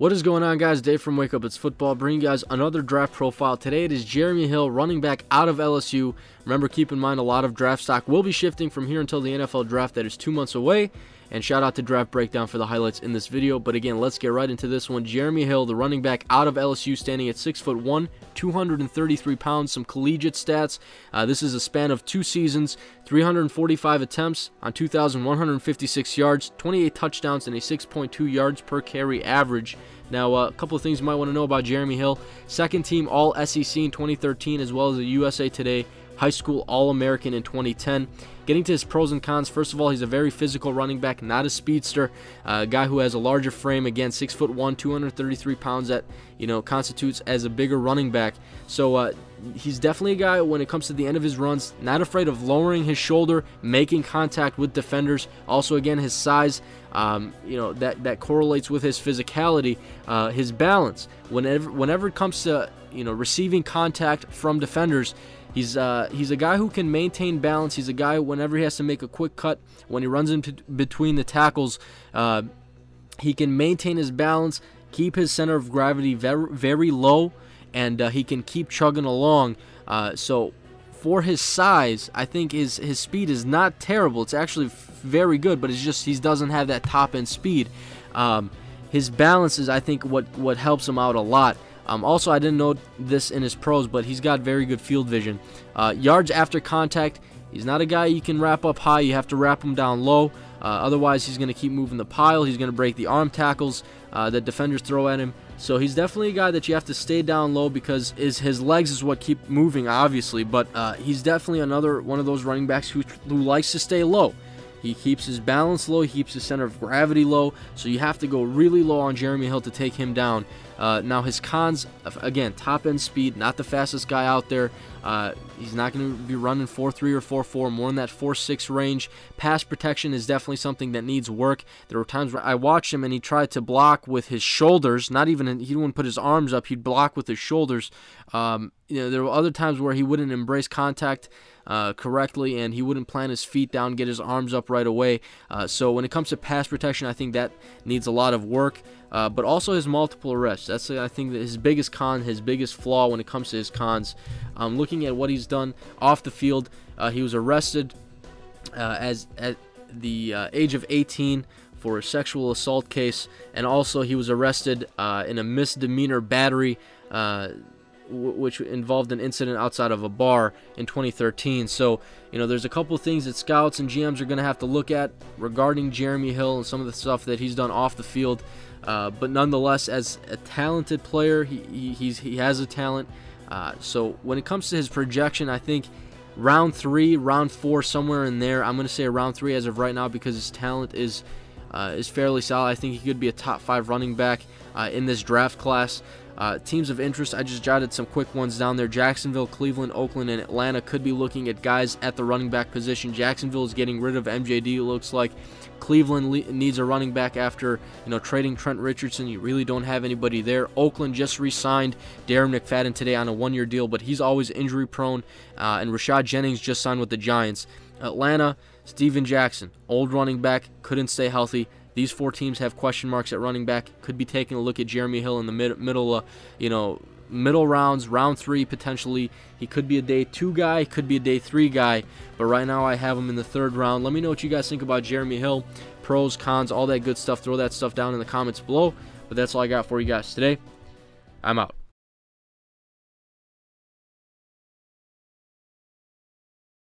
What is going on, guys? Dave from Wake Up It's Football, bringing you guys another draft profile. Today it is Jeremy Hill, running back out of LSU. Remember, keep in mind a lot of draft stock will be shifting from here until the NFL draft that is 2 months away. And shout out to Draft Breakdown for the highlights in this video. But again, let's get right into this one. Jeremy Hill, the running back out of LSU, standing at 6'1", 233 pounds, some collegiate stats. This is a span of 2 seasons, 345 attempts on 2,156 yards, 28 touchdowns, and a 6.2 yards per carry average. Now, a couple of things you might want to know about Jeremy Hill. Second team All-SEC in 2013, as well as a USA Today High School All-American in 2010. Getting to his pros and cons, first of all, he's a very physical running back, not a speedster. A guy who has a larger frame, again, 6'1", 233 pounds, that, constitutes as a bigger running back. So he's definitely a guy, when it comes to the end of his runs, not afraid of lowering his shoulder, making contact with defenders. Also, again, his size, that correlates with his physicality, his balance. Whenever it comes to receiving contact from defenders, he's a guy who can maintain balance. He's a guy, whenever he has to make a quick cut, when he runs into between the tackles, he can maintain his balance, keep his center of gravity very, very low, and he can keep chugging along. So for his size, I think his speed is not terrible. It's actually very good, but it's just he doesn't have that top-end speed. His balance is, I think, what helps him out a lot. Also, I didn't know this in his pros, but he's got very good field vision. Yards after contact, he's not a guy you can wrap up high. You have to wrap him down low. Otherwise, he's going to keep moving the pile. He's going to break the arm tackles that defenders throw at him. So he's definitely a guy that you have to stay down low, because his legs is what keep moving, obviously. But he's definitely another one of those running backs who likes to stay low. He keeps his balance low. He keeps his center of gravity low. So you have to go really low on Jeremy Hill to take him down. Now, his cons, again, top-end speed, not the fastest guy out there. He's not going to be running 4.3 or 4.4, more in that 4.6 range. Pass protection is definitely something that needs work. There were times where I watched him and he tried to block with his shoulders. He wouldn't put his arms up. He'd block with his shoulders. There were other times where he wouldn't embrace contact correctly, and he wouldn't plant his feet down, get his arms up right away. So when it comes to pass protection, I think that needs a lot of work. But also his multiple arrests. That's, I think, his biggest con, his biggest flaw when it comes to his cons. Looking at what he's done off the field, he was arrested at the age of 18 for a sexual assault case, and also he was arrested in a misdemeanor battery, which involved an incident outside of a bar in 2013. So, there's a couple of things that scouts and GMs are going to have to look at regarding Jeremy Hill and some of the stuff that he's done off the field. But nonetheless, as a talented player, he has a talent. So when it comes to his projection, I think round 3, round 4, somewhere in there. I'm going to say round 3 as of right now, because his talent is fairly solid. I think he could be a top 5 running back in this draft class. Teams of interest, I just jotted some quick ones down there. Jacksonville, Cleveland, Oakland, and Atlanta could be looking at guys at the running back position. Jacksonville is getting rid of MJD, it looks like. Cleveland needs a running back after trading Trent Richardson. You really don't have anybody there. Oakland just re-signed Darren McFadden today on a 1-year deal, but he's always injury prone. And Rashad Jennings just signed with the Giants. Atlanta, Steven Jackson, old running back, couldn't stay healthy. These 4 teams have question marks at running back. Could be taking a look at Jeremy Hill in the middle rounds, round 3 potentially. He could be a day 2 guy, could be a day 3 guy, but right now I have him in the 3rd round. Let me know what you guys think about Jeremy Hill, pros, cons, all that good stuff. Throw that stuff down in the comments below. But that's all I got for you guys today. I'm out.